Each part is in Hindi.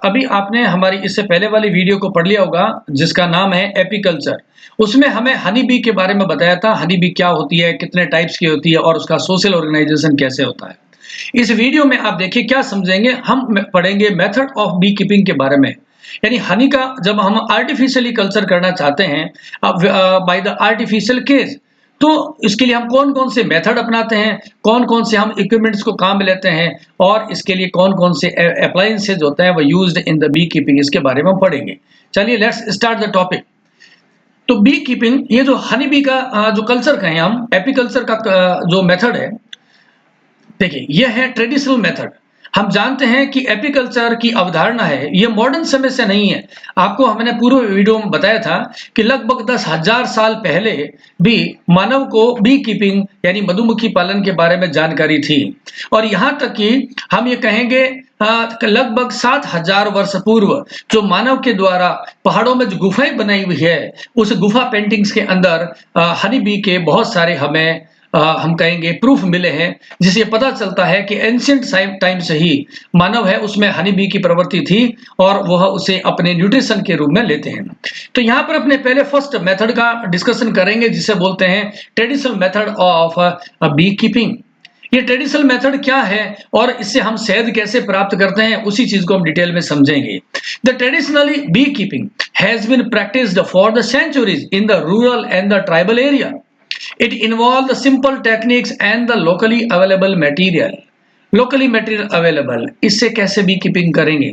अभी आपने हमारी इससे पहले वाली वीडियो को पढ़ लिया होगा जिसका नाम है एपीकल्चर। उसमें हमें हनी बी के बारे में बताया था, हनी बी क्या होती है, कितने टाइप्स की होती है और उसका सोशल ऑर्गेनाइजेशन कैसे होता है। इस वीडियो में आप देखिए क्या समझेंगे, हम पढ़ेंगे मेथड ऑफ बी कीपिंग के बारे में। यानी हनी का जब हम आर्टिफिशियली कल्चर करना चाहते हैं बाय द आर्टिफिशियल केज, तो इसके लिए हम कौन-कौन से मेथड अपनाते हैं, कौन-कौन से हम इक्विपमेंट्स को काम में लेते हैं और इसके लिए कौन-कौन से अप्लायंसेज होते हैं वो used in the bee keeping, इसके बारे में हम पढ़ेंगे। चलिए लेट्स स्टार्ट द टॉपिक। तो बी कीपिंग, ये जो हनी बी का जो कल्चर कहें हम, एपीकल्चर का जो मेथड है, देखिए यह है ट्रेडिशनल मेथड। हम जानते हैं कि एपीकल्चर की अवधारणा है, ये मॉडर्न समय से नहीं है। आपको हमने पूर्व वीडियो में बताया था कि लगभग 10,000 साल पहले भी मानव को बी कीपिंग यानी मधुमक्खी पालन के बारे में जानकारी थी। और यहाँ तक कि हम ये कहेंगे लगभग 7,000 वर्ष पूर्व जो मानव के द्वारा पहाड़ों में जो गुफाएं बनाई हुई है, उस गुफा पेंटिंग्स के अंदर हनी बी के बहुत सारे हमें हम कहेंगे प्रूफ मिले हैं, जिससे पता चलता है कि एंशिएंट टाइम से ही मानव है उसमें हनी बी की प्रवृत्ति थी और वह उसे अपने न्यूट्रिशन के रूप में लेते हैं। तो यहाँ पर अपने पहले फर्स्ट मेथड का डिस्कशन करेंगे जिसे बोलते हैं traditional method of bee keeping. ये ट्रेडिशनल मेथड क्या है और इससे हम शहद कैसे प्राप्त करते हैं, उसी चीज को हम डिटेल में समझेंगे। The traditionally bee keeping has been practised for the centuries in the rural and the tribal area. It involved the simple techniques and the locally available material. Locally material available, इससे कैसे बी कीपिंग करेंगे।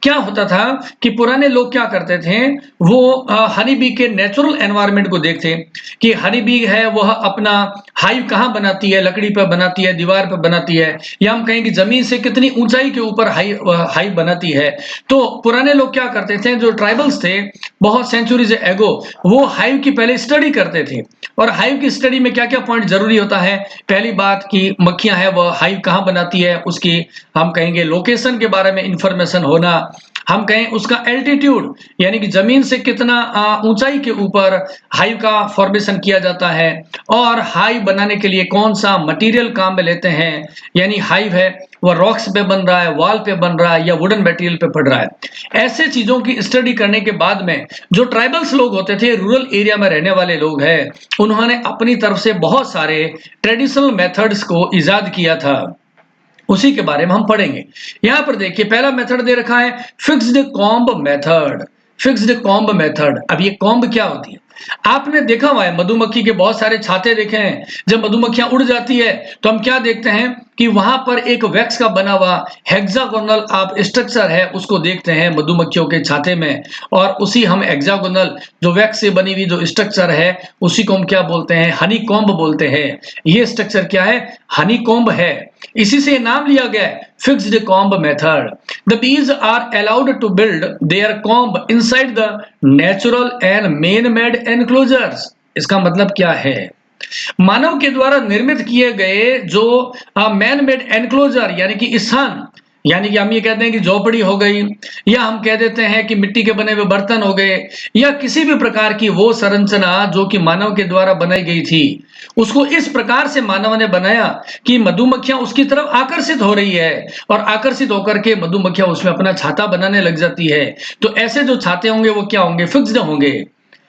क्या होता था कि पुराने लोग क्या करते थे, वो हनी बी के नेचुरल एनवायरनमेंट को देखते कि हनी बी है वह अपना हाइव कहाँ बनाती है, लकड़ी पर बनाती है, दीवार पर बनाती है, या हम कहें कि जमीन से कितनी ऊंचाई के ऊपर हाइव बनाती है। तो पुराने लोग क्या करते थे, जो ट्राइबल्स थे बहुत सेंचुरीज एगो, वो हाइव की पहले स्टडी करते थे। और हाइव की स्टडी में क्या क्या पॉइंट जरूरी होता है, पहली बात कि मक्खियां है वह हाइव कहाँ बनाती है, उसकी हम कहेंगे लोकेशन के बारे में इंफॉर्मेशन होना, हम कहें उसका एल्टीट्यूड यानी कि जमीन से कितना ऊंचाई के ऊपर हाइव का फॉर्मेशन किया जाता है, और हाइव बनाने के लिए कौन सा मटेरियल काम में लेते हैं, यानी हाइव है वह रॉक्स पे बन रहा है, वॉल पे बन रहा है या वुडन मटेरियल पे पड़ रहा है। ऐसे चीजों की स्टडी करने के बाद में जो ट्राइबल्स लोग होते थे, रूरल एरिया में रहने वाले लोग हैं, उन्होंने अपनी तरफ से बहुत सारे ट्रेडिशनल मेथड्स को इजाद किया था, उसी के बारे में हम पढ़ेंगे। यहां पर देखिए पहला मेथड दे रखा है fixed comb method. Fixed comb method, अब ये कॉम्ब क्या होती है, आपने देखा हुआ है मधुमक्खी के बहुत सारे छाते देखे हैं। जब मधुमक्खियां उड़ जाती है तो हम क्या देखते हैं कि वहां पर एक वैक्स का बना हुआ हेक्सागोनल आप स्ट्रक्चर है उसको देखते हैं मधुमक्खियों के छाते में, और उसी हम हेक्सागोनल जो वैक्स से बनी हुई जो स्ट्रक्चर है उसी को हम क्या बोलते हैं, हनी कॉम्ब बोलते हैं। ये स्ट्रक्चर क्या है, हनी कॉम्ब है, इसी से नाम लिया गया है fixed comb method. The bees are allowed to build their comb inside the natural and man made enclosures. इसका मतलब क्या है, मानव के द्वारा निर्मित किए गए जो मैन मेड एनक्लोजर यानी कि स्थान, यानी कि हम ये कहते हैं कि झोपड़ी हो गई, या हम कह देते हैं कि मिट्टी के बने हुए बर्तन हो गए, या किसी भी प्रकार की वो संरचना जो कि मानव के द्वारा बनाई गई थी, उसको इस प्रकार से मानव ने बनाया कि मधुमक्खियां उसकी तरफ आकर्षित हो रही है, और आकर्षित होकर के मधुमक्खियां उसमें अपना छाता बनाने लग जाती है। तो ऐसे जो छाते होंगे वो क्या होंगे, फिक्स्ड होंगे,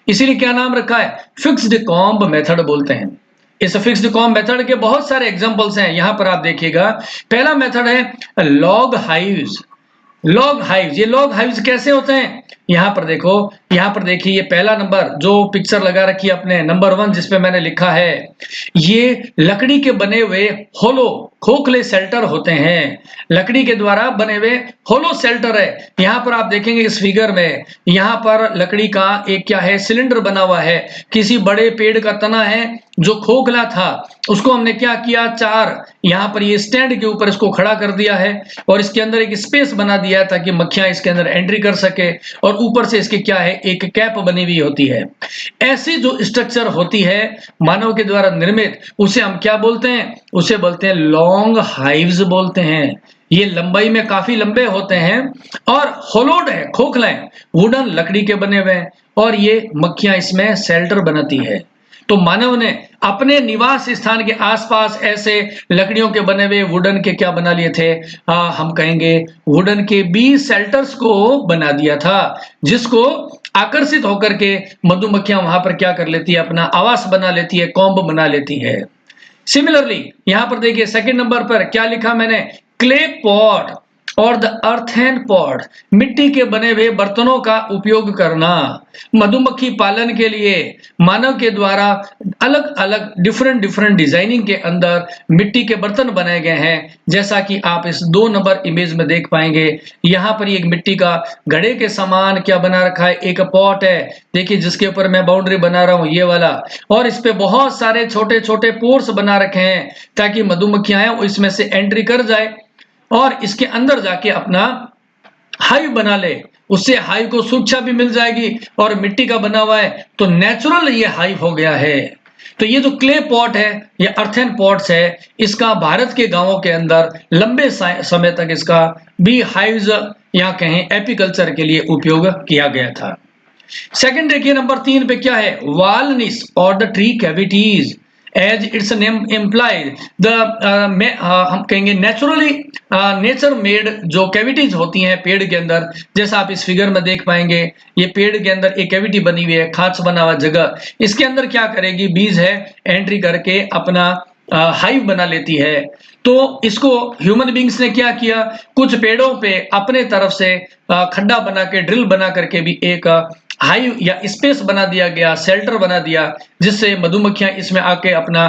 इसीलिए क्या नाम रखा है, फिक्स्ड कॉम्ब मेथड बोलते हैं। इस फिक्स्ड कॉम्ब मेथड के बहुत सारे एग्जांपल्स हैं, यहां पर आप देखिएगा। पहला मेथड है लॉग हाइव्स। लॉग हाइव्स, ये लॉग हाइव्स कैसे होते हैं, यहां पर देखो, यहां पर देखिए ये पहला नंबर जो पिक्चर लगा रखी है अपने नंबर 1 जिसपे मैंने लिखा है, ये लकड़ी के बने हुए होलो खोखले शेल्टर होते हैं, लकड़ी के द्वारा बने हुए होलो शेल्टर है। यहां पर आप देखेंगे इस फिगर में, यहां पर लकड़ी का एक क्या है, सिलेंडर बना हुआ है, किसी बड़े पेड़ का तना है जो खोखला था, उसको हमने क्या किया, चार यहां पर ये स्टैंड के ऊपर इसको खड़ा कर दिया है, और इसके अंदर एक स्पेस बना दिया ताकि मक्खियां इसके अंदर एंट्री कर सके, और ऊपर से इसके क्या है, एक कैप बनी हुई होती है। ऐसी जो स्ट्रक्चर होती है मानव के द्वारा निर्मित, उसे हम क्या बोलते हैं, उसे बोलते हैं लॉन्ग हाइव्स बोलते हैं। ये लंबाई में काफी लंबे होते हैं और होलोड है, खोखला है, वुडन लकड़ी के बने हुए हैं, और ये मक्खियां इसमें शेल्टर बनाती है। तो मानव ने अपने निवास स्थान के आसपास ऐसे लकड़ियों के बने हुए वुडन के क्या बना लिए थे, हम कहेंगे वुडन के बी शेल्टर्स को बना दिया था, जिसको आकर्षित होकर के मधुमक्खियां वहां पर क्या कर लेती है, अपना आवास बना लेती है, कॉम्ब बना लेती है। सिमिलरली यहां पर देखिए सेकंड नंबर पर क्या लिखा मैंने, क्ले पॉट और द अर्थेन पॉट, मिट्टी के बने हुए बर्तनों का उपयोग करना। मधुमक्खी पालन के लिए मानव के द्वारा अलग अलग डिफरेंट डिजाइनिंग के अंदर मिट्टी के बर्तन बनाए गए हैं, जैसा कि आप इस 2 नंबर इमेज में देख पाएंगे। यहाँ पर एक मिट्टी का घड़े के समान क्या बना रखा है, एक पॉट है, देखिए जिसके ऊपर मैं बाउंड्री बना रहा हूँ ये वाला, और इस पे बहुत सारे छोटे छोटे पोर्स बना रखे हैं ताकि मधुमक्खियां आए इसमें से एंट्री कर जाए और इसके अंदर जाके अपना हाइव बना ले। उससे हाइव को सुरक्षा भी मिल जाएगी और मिट्टी का बना हुआ है तो नेचुरल ये हाइव हो गया है। तो ये जो क्ले पॉट है या अर्थेन पॉट्स है, इसका भारत के गांवों के अंदर लंबे समय तक इसका बी हाइव्स या कहें एपीकल्चर के लिए उपयोग किया गया था। सेकंड देखिए नंबर 3 पे क्या है, वालनिस और the tree cavities as its name implied the हम कहेंगे नेचुरली नेचर मेड जो कैविटीज होती हैं पेड़ के अंदर, जैसा आप इस फिगर में देख पाएंगे ये पेड़ के अंदर एक कैविटी बनी हुई है, खाच बना हुआ जगह, इसके अंदर क्या करेगी, बीज है, एंट्री करके अपना हाइव बना लेती है। तो इसको ह्यूमन बींग्स ने क्या किया, कुछ पेड़ों पे अपने तरफ से खड्डा बना के ड्रिल बना करके भी एक हाइव या स्पेस बना दिया गया, शेल्टर बना दिया, जिससे मधुमक्खियां इसमें आके अपना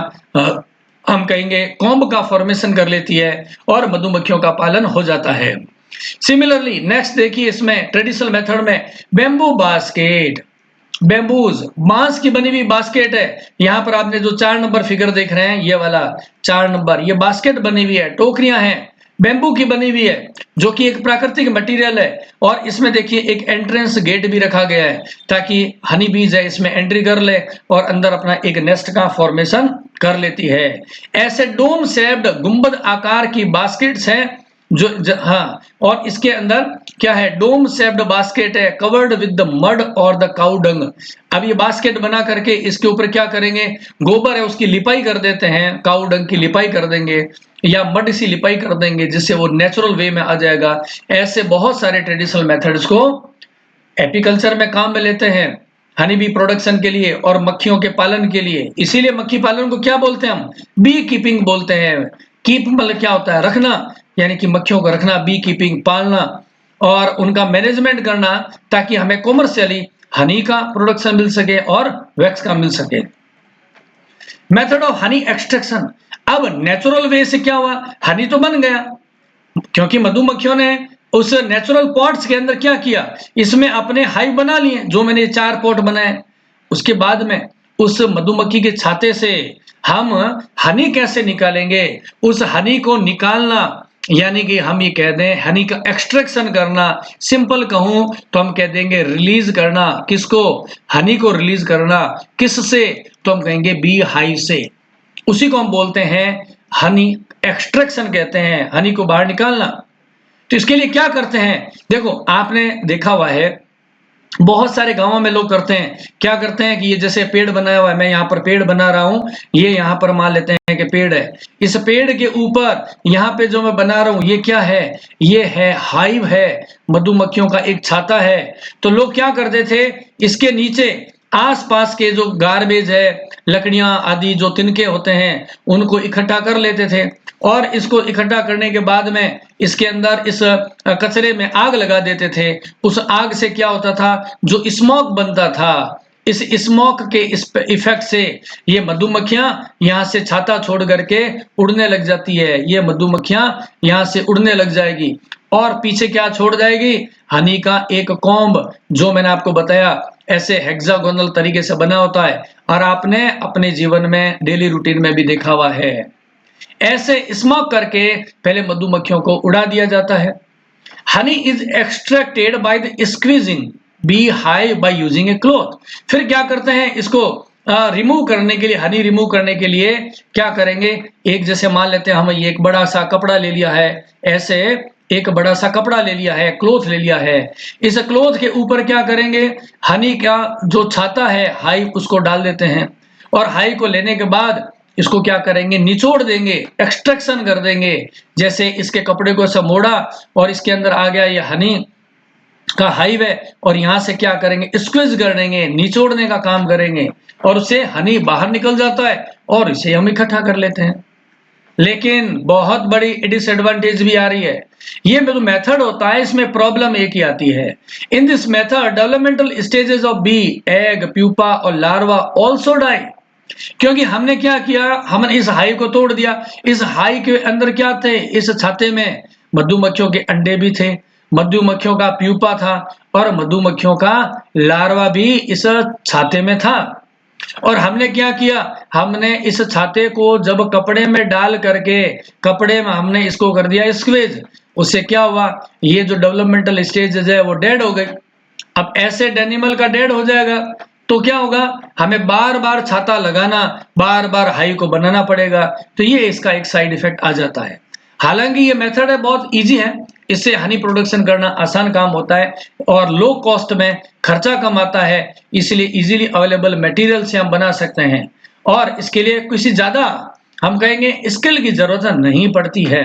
हम कहेंगे कॉम्ब का फॉर्मेशन कर लेती है और मधुमक्खियों का पालन हो जाता है। सिमिलरली नेक्स्ट देखिए इसमें ट्रेडिशनल मेथड में बेम्बू बास्केट, बेम्बूज बांस की बनी हुई बास्केट है। यहां पर आपने जो 4 नंबर फिगर देख रहे हैं ये वाला 4 नंबर, ये बास्केट बनी हुई है, टोकरियां हैं, बेम्बू की बनी हुई है जो कि एक प्राकृतिक मटेरियल है, और इसमें देखिए एक एंट्रेंस गेट भी रखा गया है ताकि हनी बीज है इसमें एंट्री कर ले और अंदर अपना एक नेस्ट का फॉर्मेशन कर लेती है। ऐसे डोम शेप्ड गुंबद आकार की बास्केट्स हैं हाँ, और इसके अंदर क्या है, डोम शेप्ड बास्केट है कवर्ड विद द मड और द काउ डंग। अब ये बास्केट बना करके इसके ऊपर क्या करेंगे, गोबर है उसकी लिपाई कर देते हैं, काउ डंग की लिपाई कर देंगे या मड सी लिपाई कर देंगे जिससे वो नेचुरल वे में आ जाएगा। ऐसे बहुत सारे ट्रेडिशनल मेथड्स को एपीकल्चर में काम में लेते हैं हनी बी प्रोडक्शन के लिए और मक्खियों के पालन के लिए। इसीलिए मक्खी पालन को क्या बोलते हैं, हम बी कीपिंग बोलते हैं। कीप मतलब क्या होता है, रखना, यानी कि मक्खियों को रखना, बी कीपिंग पालना और उनका मैनेजमेंट करना ताकि हमें कॉमर्शियली हनी का प्रोडक्शन मिल सके और वैक्स का मिल सके। मेथड ऑफ हनी एक्सट्रैक्शन, अब नेचुरल वे से क्या हुआ, हनी तो बन गया क्योंकि मधुमक्खियों ने उस नेचुरल पॉट्स के अंदर क्या किया, इसमें अपने हाइव बना लिए जो मैंने 4 पॉट बनाए। उसके बाद में उस मधुमक्खी के छाते से हम हनी कैसे निकालेंगे, उस हनी को निकालना यानी कि हम ये कह दें हनी का एक्सट्रैक्शन करना, सिंपल कहूं तो हम कह देंगे रिलीज करना। किसको, हनी को रिलीज करना, किससे, तो हम कहेंगे बी हाइव से, उसी को हम बोलते हैं हनी एक्सट्रैक्शन कहते हैं, हनी को बाहर निकालना। तो इसके लिए क्या करते हैं, देखो आपने देखा हुआ है बहुत सारे गांवों में लोग करते हैं, क्या करते हैं कि ये जैसे पेड़ बनाया हुआ है, मैं यहाँ पर पेड़ बना रहा हूँ, ये यहाँ पर मान लेते हैं कि पेड़ है, इस पेड़ के ऊपर यहाँ पे जो मैं बना रहा हूँ ये क्या है, ये है हाइव है, मधुमक्खियों का एक छाता है। तो लोग क्या करते थे, इसके नीचे आसपास के जो गार्बेज है, लकड़ियां आदि जो तिनके होते हैं उनको इकट्ठा कर लेते थे और इसको इकट्ठा करने के बाद में इसके अंदर इस कचरे में आग लगा देते थे। उस आग से क्या होता था, जो स्मोक बनता था, इस स्मोक के इफेक्ट से ये मधुमक्खियां यहाँ से छाता छोड़ करके उड़ने लग जाती है, ये मधुमक्खियां यहाँ से उड़ने लग जाएगी और पीछे क्या छोड़ जाएगी, हनी का एक कॉम्ब जो मैंने आपको बताया ऐसे हेक्सागोनल तरीके से बना होता है और आपने अपने जीवन में डेली रूटीन में भी देखा हुआ है। ऐसे स्मोक करके पहले मधुमक्खियों को उड़ा दिया जाता है। Honey is extracted by the squeezing bee hive by using A cloth. फिर क्या करते हैं, इसको रिमूव करने के लिए, हनी रिमूव करने के लिए क्या करेंगे, एक जैसे मान लेते हैं हम ये एक बड़ा सा कपड़ा ले लिया है, ऐसे एक बड़ा सा कपड़ा ले लिया है, क्लॉथ ले लिया है, इस क्लॉथ के ऊपर क्या करेंगे, हनी का जो छाता है हाइव उसको डाल देते हैं और हाई को लेने के बाद इसको क्या करेंगे, निचोड़ देंगे, एक्सट्रैक्शन कर देंगे। जैसे इसके कपड़े को ऐसा मोड़ा और इसके अंदर आ गया ये हनी का हाइव है, और यहां से क्या करेंगे, स्क्वीज कर देंगे, निचोड़ने का काम करेंगे, और उससे हनी बाहर निकल जाता है और इसे हम इकट्ठा कर लेते हैं। लेकिन बहुत बड़ी डिसएडवांटेज भी आ रही है। ये जो मेथड होता है इसमें प्रॉब्लम एक ही आती है। In this method developmental stages of bee, egg, pupa और लार्वा ऑल्सो डाई। क्योंकि हमने क्या किया, हमने इस हाई को तोड़ दिया। इस हाई के अंदर क्या थे, इस छाते में मधुमक्खियों के अंडे भी थे, मधुमक्खियों का प्यूपा था और मधुमक्खियों का लार्वा भी इस छाते में था। और हमने क्या किया, हमने इस छाते को जब कपड़े में डाल करके कपड़े में हमने इसको कर दिया स्क्वीज, उससे क्या हुआ, ये जो डेवलपमेंटल स्टेजेस है वो डेड हो गई। अब ऐसे एनिमल का डेड हो जाएगा तो क्या होगा, हमें बार बार छाता लगाना, बार बार हाई को बनाना पड़ेगा। तो ये इसका एक साइड इफेक्ट आ जाता है। हालांकि ये मेथड है बहुत इजी है, इससे हनी प्रोडक्शन करना आसान काम होता है और लो कॉस्ट में खर्चा कम आता है, इसलिए इजीली अवेलेबल मटेरियल से हम बना सकते हैं और इसके लिए किसी ज्यादा हम कहेंगे स्किल की जरूरत नहीं पड़ती है।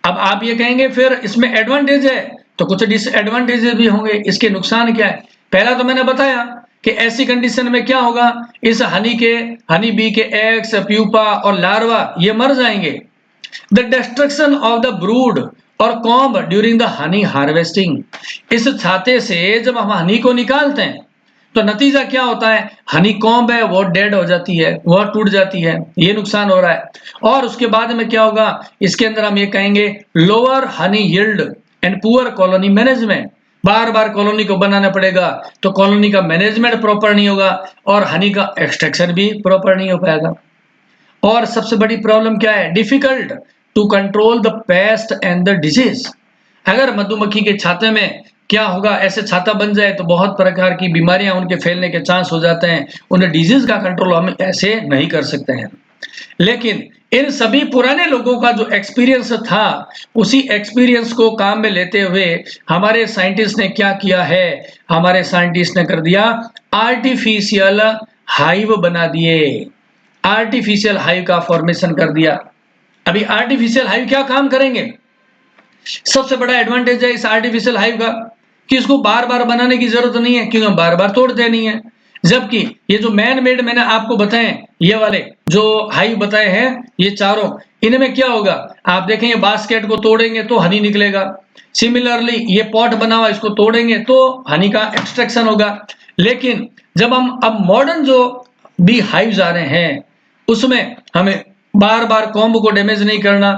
अब आप ये कहेंगे फिर इसमें एडवांटेज है, तो कुछ डिसएडवांटेजेस भी होंगे। इसके नुकसान क्या है, पहला तो मैंने बताया कि ऐसी कंडीशन में क्या होगा, इस हनी बी के एग्स, प्यूपा और लार्वा ये मर जाएंगे। The destruction of the brood और comb during the honey harvesting. इस छाते से जब हम हनी को निकालते हैं तो नतीजा क्या होता है, हनी कॉम्ब है वो डेड हो जाती है, वह टूट जाती है, ये नुकसान हो रहा है। और उसके बाद में क्या होगा, इसके अंदर हम ये कहेंगे lower Honey yield and poor colony management. Bar bar colony को बनाना पड़ेगा तो कॉलोनी का मैनेजमेंट प्रॉपर नहीं होगा और हनी का एक्सट्रैक्शन भी प्रॉपर नहीं हो पाएगा। और सबसे बड़ी प्रॉब्लम क्या है, difficult to control the pest and the disease. अगर मधुमक्खी के छाते में क्या होगा, ऐसे छाता बन जाए तो बहुत प्रकार की बीमारियां उनके फैलने के चांस हो जाते हैं, उन्हें डिजीज का कंट्रोल हम ऐसे नहीं कर सकते हैं। लेकिन इन सभी पुराने लोगों का जो एक्सपीरियंस था, उसी एक्सपीरियंस को काम में लेते हुए हमारे साइंटिस्ट ने क्या किया है, हमारे साइंटिस्ट ने कर दिया आर्टिफिशियल हाइव बना दिए, आर्टिफिशियल हाइव का फॉर्मेशन कर दिया। अभी आर्टिफिशियल हाइव क्या काम करेंगे, सबसे बड़ा एडवांटेज है इस आर्टिफिशियल हाइव का कि इसको बार बार बनाने की जरूरत नहीं है, क्योंकि हम बार बार तोड़ते नहीं है। जबकि ये जो मैन मेड मैंने आपको बताए, ये वाले जो हाइव बताए हैं ये चारों, इनमें क्या होगा, आप देखेंगे बास्केट को तोड़ेंगे तो हनी निकलेगा। सिमिलरली ये पॉट बना हुआ, इसको तोड़ेंगे तो हनी का एक्सट्रैक्शन होगा। लेकिन जब हम अब मॉडर्न जो बी हाइव्स आ रहे हैं उसमें हमें बार बार कॉम्ब को डैमेज नहीं करना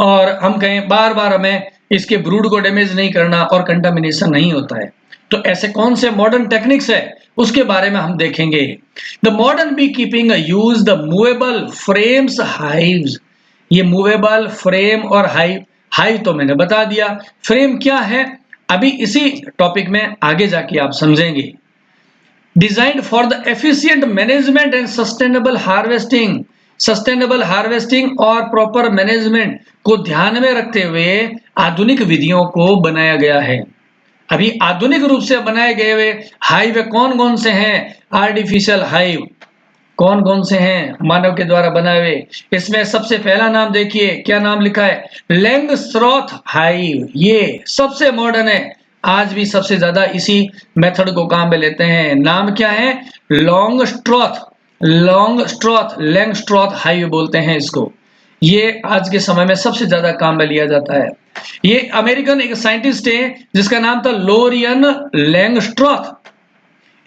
और हम कहें बार बार हमें इसके ब्रूड को डैमेज नहीं करना और कंटामिनेशन नहीं होता है। तो ऐसे कौन से मॉडर्न टेक्निक्स है उसके बारे में हम देखेंगे। The modern bee keeping use the movable frames hives. ये मूवेबल फ्रेम और हाइव तो मैंने बता दिया, फ्रेम क्या है अभी इसी टॉपिक में आगे जाके आप समझेंगे। Designed for the efficient management and sustainable harvesting. Sustainable harvesting और प्रॉपर मैनेजमेंट को ध्यान में रखते हुए आधुनिक विधियों को बनाया गया है। अभी आधुनिक रूप से बनाए गए हुए हाइव कौन कौन से हैं, आर्टिफिशियल हाइव कौन कौन से हैं मानव के द्वारा बनाए हुए। इसमें सबसे पहला नाम देखिए, क्या नाम लिखा है, लैंगस्ट्रॉथ हाइव। ये सबसे मॉडर्न है, आज भी सबसे ज्यादा इसी मेथड को काम में लेते हैं। नाम क्या है, लॉन्गस्ट्रॉथ, लैंगस्ट्रॉथ हाइव बोलते हैं इसको। ये आज के समय में सबसे ज्यादा काम में लिया जाता है। ये अमेरिकन एक साइंटिस्ट है जिसका नाम था लोरियन लैंगस्ट्रॉथ।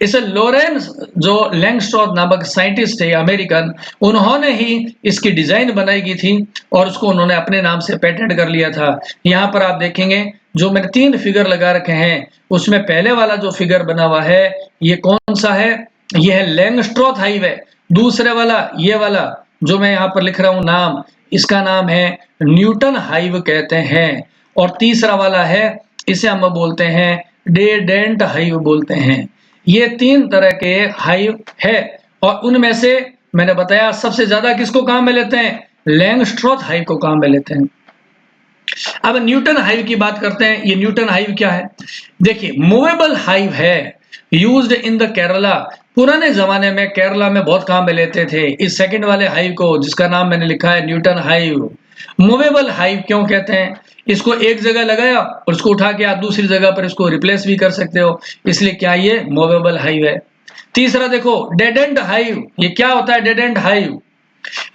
इसे लॉरेंस जो लैंगस्ट्रॉथ नामक साइंटिस्ट है अमेरिकन, उन्होंने ही इसकी डिजाइन बनाई गई थी और उसको उन्होंने अपने नाम से पेटेंट कर लिया था। यहाँ पर आप देखेंगे जो मैंने 3 फिगर लगा रखे हैं, उसमें पहले वाला जो फिगर बना हुआ है ये कौन सा है, ये है लैंगस्ट्रॉथ हाइव है। दूसरे वाला ये वाला जो मैं यहाँ पर लिख रहा हूँ नाम, इसका नाम है न्यूटन हाइव कहते हैं। और तीसरा वाला है, इसे हम बोलते हैं डेडेंट हाइव बोलते हैं। ये 3 तरह के हाइव है और उनमें से मैंने बताया सबसे ज्यादा किसको काम में लेते हैं, लैंगस्ट्रॉथ हाइव को काम में लेते हैं। अब न्यूटन हाइव की बात करते हैं। ये न्यूटन हाइव क्या है, देखिए मूवेबल हाइव है, यूज्ड इन द केरला पुराने ज़माने में केरला में बहुत काम में लेते थे इस सेकंड वाले हाइव को, जिसका नाम मैंने लिखा है न्यूटन हाइव। मूवेबल हाइव क्यों कहते हैं? इसको एक जगह लगाया और उसको उठा के आप दूसरी जगह पर इसको रिप्लेस भी कर सकते हो, इसलिए क्या ये मूवेबल हाइव है। तीसरा देखो डेड एंड हाइव, ये क्या होता है dead and hive?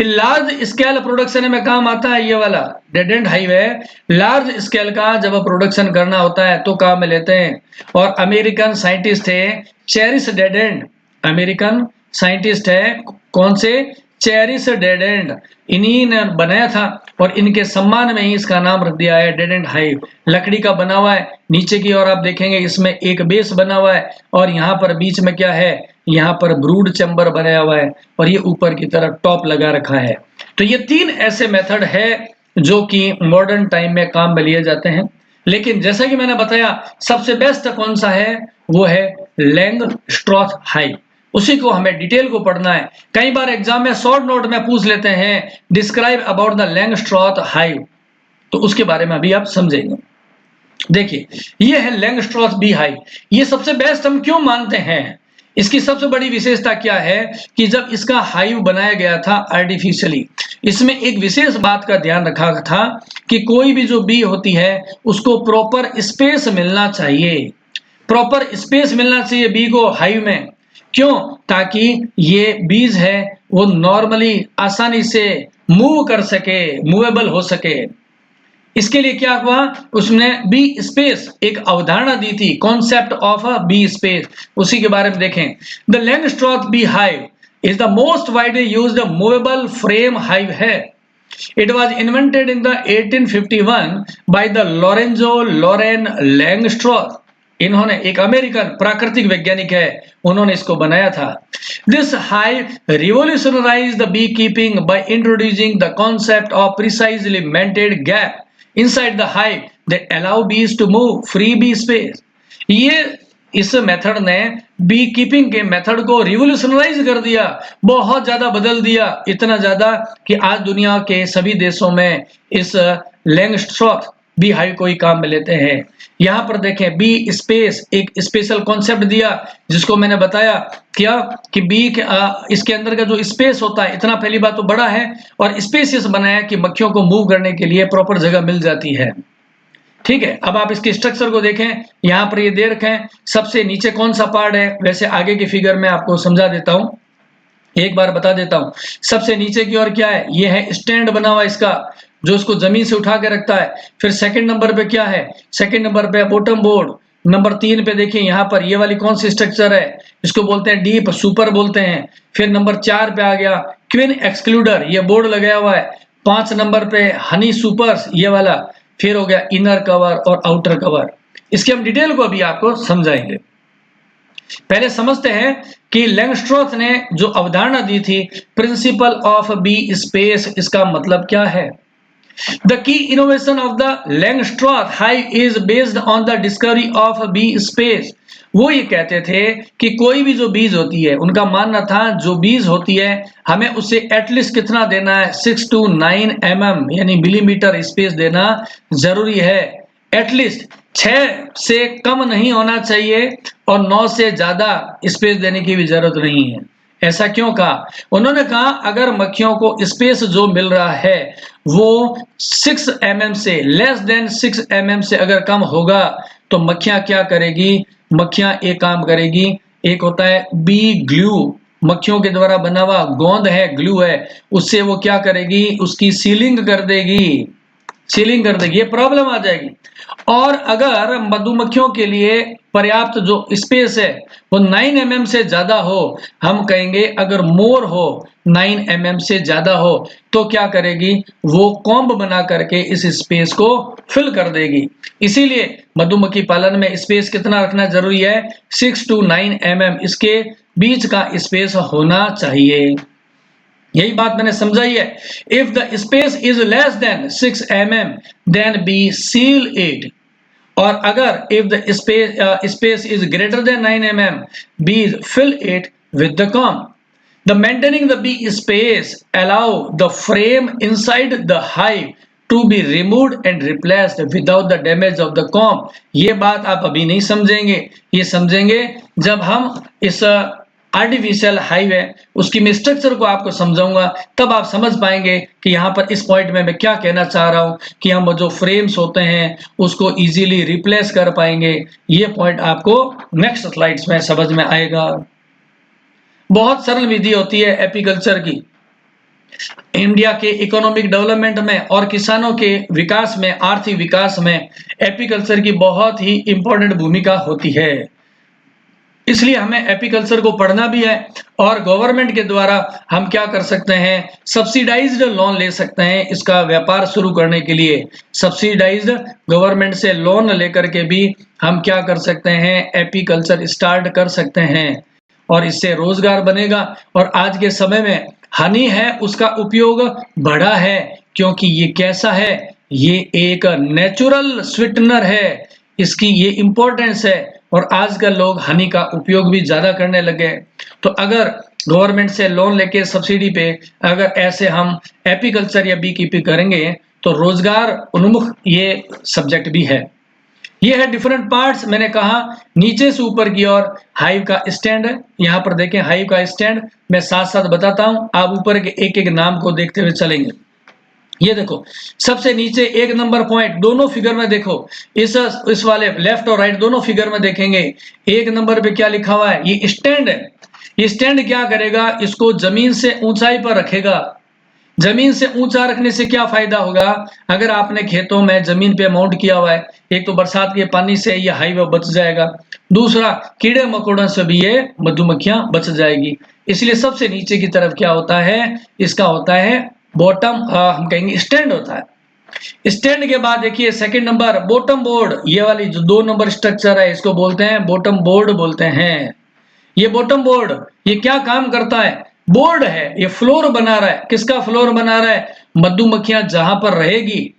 Large scale production में काम आता है ये वाला डेड एंड हाइव है। लार्ज स्केल का जब प्रोडक्शन करना होता है तो काम में लेते हैं। और अमेरिकन साइंटिस्ट थे चेरिस डेड एंड, अमेरिकन साइंटिस्ट है कौन से? चेरिस डेड एंड, इन्हीं ने बनाया था और इनके सम्मान में ही इसका नाम रख दिया है डेड एंड हाइव। लकड़ी का बना हुआ है, नीचे की ओर आप देखेंगे इसमें एक बेस बना हुआ है और यहाँ पर बीच में क्या है? यहाँ पर ब्रूड चैम्बर बनाया हुआ है और ये ऊपर की तरफ टॉप लगा रखा है। तो ये तीन ऐसे मेथड है जो कि मॉडर्न टाइम में काम में लिए जाते हैं। लेकिन जैसा कि मैंने बताया सबसे बेस्ट कौन सा है? वो है लैंगस्ट्रॉथ हाइव। उसी को हमें डिटेल को पढ़ना है। कई बार एग्जाम में शॉर्ट नोट में पूछ लेते हैं डिस्क्राइब अबाउट द लैंगस्ट्रॉथ हाइव, तो उसके बारे में अभी आप समझेंगे। देखिए ये है लैंगस्ट्रॉथ बी हाइव। ये सबसे बेस्ट हम क्यों मानते हैं? इसकी सबसे बड़ी विशेषता क्या है कि जब इसका हाइव बनाया गया था आर्टिफिशियली, इसमें एक विशेष बात का ध्यान रखा था कि कोई भी जो बी होती है उसको प्रॉपर स्पेस मिलना चाहिए, प्रॉपर स्पेस मिलना चाहिए बी को हाइव में। क्यों? ताकि ये बीज है वो नॉर्मली आसानी से मूव कर सके, मूवेबल हो सके। इसके लिए क्या हुआ? उसने बी स्पेस एक अवधारणा दी थी, concept of a bee space, उसी के बारे में देखें। The Langstroth bee hive is the most widely used movable frame hive है। It was invented in the 1851 by the Lorenzo Loren Langstroth। इन्होंने एक अमेरिकन प्राकृतिक वैज्ञानिक है, उन्होंने इसको बनाया था। This hive revolutionized the beekeeping by introducing the concept of precisely maintained gap inside the hive that allow bees to move free bee space। ये इस मेथड ने बी कीपिंग के मेथड को रिवोल्यूशनराइज कर दिया, बहुत ज्यादा बदल दिया, इतना ज्यादा कि आज दुनिया के सभी देशों में इस लैंगस्ट्रॉथ बी हाइव को ही काम में लेते हैं। यहाँ पर देखें बी स्पेस एक स्पेशल कॉन्सेप्ट दिया जिसको मैंने बताया क्या कि बी इसके अंदर का जो स्पेस होता है इतना पहली बात तो बड़ा है और स्पेसियस बनाया कि मक्खियों को मूव करने के लिए प्रॉपर जगह मिल जाती है। ठीक है, अब आप इसके स्ट्रक्चर को देखें, यहां पर ये दे रखें सबसे नीचे कौन सा पार्ट है। वैसे आगे की फिगर में आपको समझा देता हूं, एक बार बता देता हूं। सबसे नीचे की ओर क्या है? ये है स्टैंड बना हुआ इसका जो उसको जमीन से उठा के रखता है। फिर सेकंड नंबर पे क्या है? सेकंड नंबर पे बॉटम बोर्ड। नंबर 3 पे देखिए यहाँ पर ये वाली कौन सी स्ट्रक्चर है? इसको बोलते हैं डीप सुपर बोलते हैं। फिर नंबर 4 पे आ गया क्वीन एक्सक्लूडर, ये बोर्ड लगाया हुआ है। 5 नंबर पे हनी सुपर्स ये वाला। फिर हो गया इनर कवर और आउटर कवर। इसके हम डिटेल को अभी आपको समझाएंगे। पहले समझते हैं कि लैंगस्ट्रॉथ ने जो अवधारणा दी थी प्रिंसिपल ऑफ बी स्पेस, इसका मतलब क्या है? The key innovation of the Langstroth hive is based on the discovery of bee space। वो ये कहते थे कि कोई भी जो बीज होती है उनका मानना था जो बीज होती है हमें उसे एटलीस्ट कितना देना है? 6 to 9 mm यानी मिलीमीटर स्पेस देना जरूरी है। एटलीस्ट 6 से कम नहीं होना चाहिए और 9 से ज्यादा स्पेस देने की भी जरूरत नहीं है। ऐसा क्यों कहा? उन्होंने कहा अगर मक्खियों को स्पेस जो मिल रहा है वो 6 mm से लेस देन 6 mm से अगर कम होगा तो मक्खियां क्या करेगी? मक्खियां एक काम करेगी, एक होता है बी ग्लू, मक्खियों के द्वारा बना हुआ गोंद है, ग्लू है, उससे वो क्या करेगी? उसकी सीलिंग कर देगी, सीलिंग कर देगी, ये प्रॉब्लम आ जाएगी। और अगर मधुमक्खियों के लिए पर्याप्त जो स्पेस है वो 9 mm से ज्यादा हो, हम कहेंगे अगर मोर हो 9 mm से ज्यादा हो तो क्या करेगी? वो कॉम्ब बना करके इस स्पेस को फिल कर देगी। इसीलिए मधुमक्खी पालन में स्पेस कितना रखना जरूरी है? 6 to 9 mm इसके बीच का स्पेस होना चाहिए। यही बात मैंने समझाई है। If the space is less then 6 mm then bee seal it, और अगर if the space is greater then 9 mm bees fill it with the comb। The maintaining the bee space allow the frame inside the hive to be removed and replaced without the damage of the comb। ये बात आप अभी नहीं समझेंगे, ये समझेंगे जब हम इस आर्टिफिशियल हाइव है, उसकी मैं स्ट्रक्चर को आपको समझाऊंगा, तब आप समझ पाएंगे कि यहाँ पर इस पॉइंट में मैं क्या कहना चाह रहा हूँ कि हम जो फ्रेम्स होते हैं उसको इजीली रिप्लेस कर पाएंगे। ये पॉइंट आपको नेक्स्ट स्लाइड्स में समझ में आएगा। बहुत सरल विधि होती है एपीकल्चर की। इंडिया के इकोनॉमिक डेवलपमेंट में और किसानों के विकास में, आर्थिक विकास में एपीकल्चर की बहुत ही इंपॉर्टेंट भूमिका होती है। इसलिए हमें एपीकल्चर को पढ़ना भी है और गवर्नमेंट के द्वारा हम क्या कर सकते हैं, सब्सिडाइज्ड लोन ले सकते हैं इसका व्यापार शुरू करने के लिए। सब्सिडाइज्ड गवर्नमेंट से लोन लेकर के भी हम क्या कर सकते हैं, एपीकल्चर स्टार्ट कर सकते हैं और इससे रोजगार बनेगा। और आज के समय में हनी है उसका उपयोग बढ़ा है, क्योंकि ये कैसा है, ये एक नेचुरल स्वीटनर है, इसकी ये इंपॉर्टेंस है और आजकल लोग हनी का उपयोग भी ज्यादा करने लगे। तो अगर गवर्नमेंट से लोन लेके सब्सिडी पे अगर ऐसे हम एपीकल्चर या बी कीपिंग करेंगे तो रोजगार उन्मुख ये सब्जेक्ट भी है। ये है डिफरेंट पार्ट्स। मैंने कहा नीचे से ऊपर की ओर हाइव का स्टैंड है, यहाँ पर देखें हाइव का स्टैंड मैं साथ साथ बताता हूं, आप ऊपर के एक एक नाम को देखते हुए चलेंगे। ये देखो सबसे नीचे 1 नंबर पॉइंट, दोनों फिगर में देखो, इस वाले लेफ्ट और राइट दोनों फिगर में देखेंगे 1 नंबर पे क्या लिखा हुआ है, ये स्टैंड है। ये स्टैंड क्या करेगा, इसको जमीन से ऊंचाई पर रखेगा। जमीन से ऊंचा रखने से क्या फायदा होगा, अगर आपने खेतों में जमीन पे माउंट किया हुआ है, एक तो बरसात के पानी से ये हाईवे बच जाएगा, दूसरा कीड़े मकोड़ों से भी ये मधुमक्खियां बच जाएगी। इसलिए सबसे नीचे की तरफ क्या होता है, इसका होता है बॉटम, हम कहेंगे स्टैंड होता है। स्टैंड के बाद देखिए सेकंड नंबर बॉटम बोर्ड, ये वाली जो 2 नंबर स्ट्रक्चर है इसको बोलते हैं बॉटम बोर्ड बोलते हैं। ये बॉटम बोर्ड ये क्या काम करता है, बोर्ड है, ये फ्लोर बना रहा है। किसका फ्लोर बना रहा है, मधुमक्खियां जहां पर रहेगी,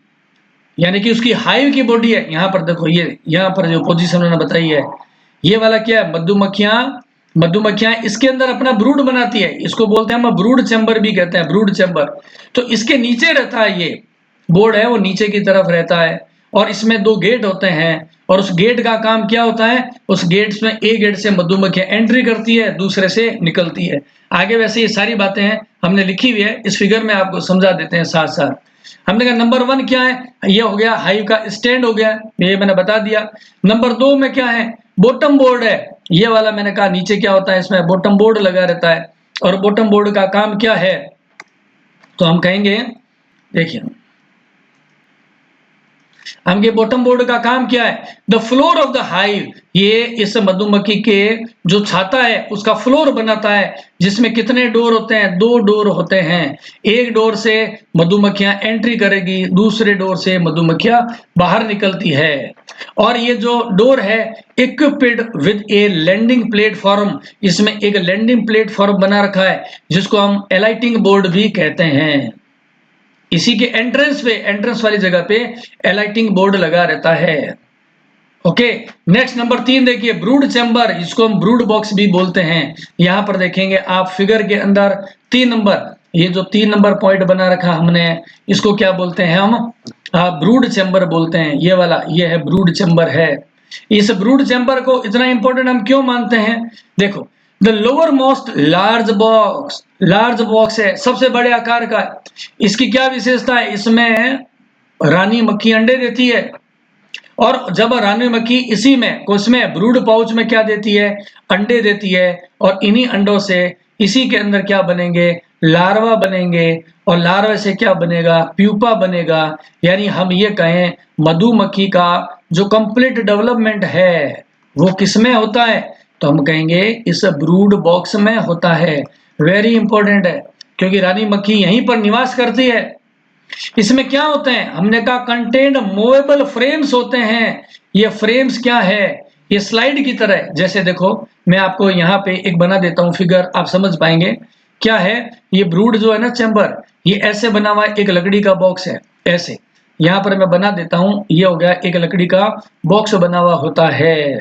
यानी कि उसकी हाइव की बॉडी है। यहां पर देखो, ये यहां पर जो पोजीशन उन्होंने बताई है, ये वाला क्या है, मधुमक्खियां इसके अंदर अपना ब्रूड बनाती है, इसको बोलते हैं हम ब्रूड चैम्बर भी कहते हैं, ब्रूड चैम्बर। तो इसके नीचे रहता है, ये बोर्ड है वो नीचे की तरफ रहता है और इसमें 2 गेट होते हैं और उस गेट का काम क्या होता है, उस गेट्स में एक गेट से मधुमक्खियां एंट्री करती है, दूसरे से निकलती है। आगे वैसे ये सारी बातें हैं हमने लिखी हुई है, इस फिगर में आपको समझा देते हैं साथ साथ। हमने कहा नंबर 1 क्या है, ये हो गया हाइव का स्टैंड हो गया, ये मैंने बता दिया। नंबर 2 में क्या है, बॉटम बोर्ड है, ये वाला मैंने कहा नीचे क्या होता है, इसमें बॉटम बोर्ड लगा रहता है। और बॉटम बोर्ड का काम क्या है, तो हम कहेंगे, देखिए हम ये बॉटम बोर्ड का काम क्या है, the floor of the hive, ये इस मधुमक्खी के जो छाता है उसका फ्लोर बनाता है, जिसमें कितने डोर होते हैं, 2 डोर होते हैं। एक डोर से मधुमक्खियां एंट्री करेगी, दूसरे डोर से मधुमक्खियां बाहर निकलती है। और ये जो डोर है equipped with a landing platform, इसमें एक लैंडिंग प्लेटफॉर्म बना रखा है जिसको हम एलाइटिंग बोर्ड भी कहते हैं। इसी के एंट्रेंस वाली जगह पे एलाइटिंग बोर्ड लगा रहता है। ओके, नेक्स्ट नंबर 3 देखिए ब्रूड चैम्बर, इसको हम ब्रूड बॉक्स भी बोलते हैं। यहां पर देखेंगे आप फिगर के अंदर 3 नंबर, ये जो 3 नंबर पॉइंट बना रखा हमने, इसको क्या बोलते हैं हम, ब्रूड चैम्बर बोलते हैं। ये वाला ये है ब्रूड चैम्बर है। इस ब्रूड चैम्बर को इतना इंपॉर्टेंट हम क्यों मानते हैं, देखो the lower most large box है, सबसे बड़े आकार का। इसकी क्या विशेषता है, इसमें रानी मक्खी अंडे देती है और जब रानी मक्खी इसी में उसमें ब्रूड पाउच में क्या देती है, अंडे देती है और इन्हीं अंडों से इसी के अंदर क्या बनेंगे, लार्वा बनेंगे और लार्वा से क्या बनेगा, प्यूपा बनेगा। यानी हम ये कहें मधुमक्खी का जो कंप्लीट डेवलपमेंट है वो किसमें होता है, तो हम कहेंगे इस ब्रूड बॉक्स में होता है। वेरी इंपॉर्टेंट है क्योंकि रानी मक्खी यहीं पर निवास करती है। इसमें क्या होते हैं, हमने कहा कंटेंट मूवेबल फ्रेम्स होते हैं। ये फ्रेम्स क्या है, ये स्लाइड की तरह, जैसे देखो मैं आपको यहाँ पे एक बना देता हूँ फिगर, आप समझ पाएंगे क्या है। ये ब्रूड जो है ना चैम्बर, ये ऐसे बना हुआ है, एक लकड़ी का बॉक्स है ऐसे, यहाँ पर मैं बना देता हूँ, ये हो गया एक लकड़ी का बॉक्स बना हुआ होता है।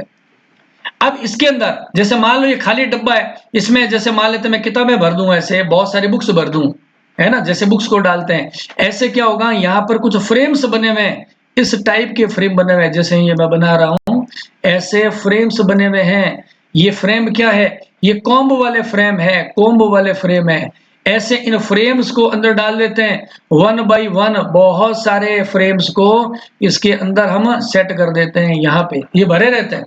अब इसके अंदर जैसे मान लो ये खाली डब्बा है, इसमें जैसे मान लेते मैं किताबें भर दूं, ऐसे बहुत सारी बुक्स भर दूं, है ना, जैसे बुक्स को डालते हैं, ऐसे क्या होगा, यहाँ पर कुछ फ्रेम्स बने हुए हैं, इस टाइप के फ्रेम बने हुए हैं, जैसे ये मैं बना रहा हूं, ऐसे फ्रेम्स बने हुए हैं। ये फ्रेम क्या है, ये कॉम्ब वाले फ्रेम है, कॉम्ब वाले फ्रेम है। ऐसे इन फ्रेम्स को अंदर डाल देते हैं, 1 बाई 1 बहुत सारे फ्रेम्स को इसके अंदर हम सेट कर देते हैं। यहाँ पे ये भरे रहते हैं,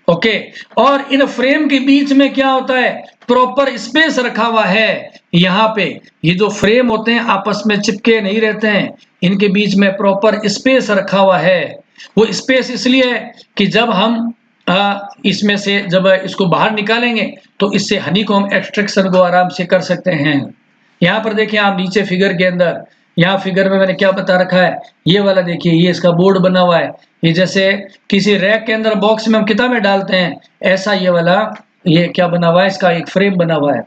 ओके। और इन फ्रेम के बीच में क्या होता है, प्रॉपर स्पेस रखा हुआ है। यहाँ पे ये जो फ्रेम होते हैं आपस में चिपके नहीं रहते हैं, इनके बीच में प्रॉपर स्पेस रखा हुआ है। वो स्पेस इसलिए है कि जब हम इसमें से जब इसको बाहर निकालेंगे तो इससे हनीकॉम्ब एक्सट्रैक्शन को आराम से कर सकते हैं। यहाँ पर देखिए आप नीचे फिगर के अंदर, यहाँ फिगर में मैंने क्या बता रखा है, ये वाला देखिए, ये इसका बोर्ड बना हुआ है। ये जैसे किसी रैक के अंदर बॉक्स में हम किताबें डालते हैं, ऐसा ये वाला ये क्या बना हुआ है, इसका एक फ्रेम बना हुआ है।